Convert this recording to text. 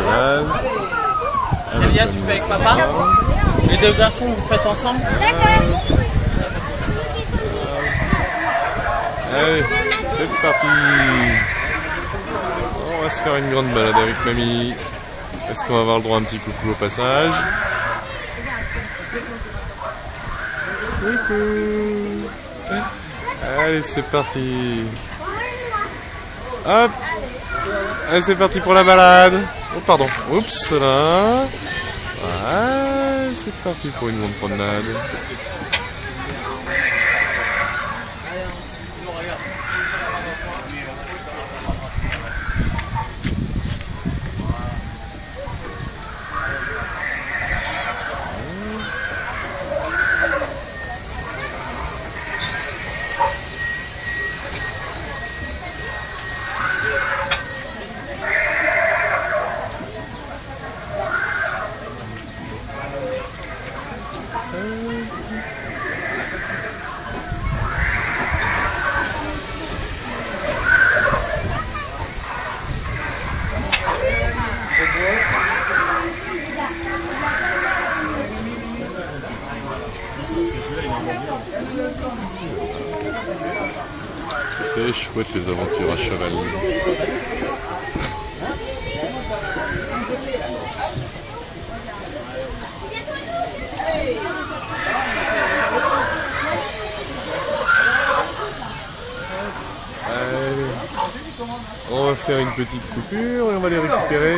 balade. Elia, tu fais avec papa? Les deux garçons, vous faites ensemble? Allez, c'est parti. On va se faire une grande balade avec mamie. Est-ce qu'on va avoir le droit à un petit coucou au passage? Coucou. Allez, c'est parti. Hop. Allez, c'est parti pour la balade. Oh, pardon. Oups, là. Ouais, c'est parti pour une grande promenade. C'est chouette les aventures à cheval. Allez. On va faire une petite coupure et on va les récupérer.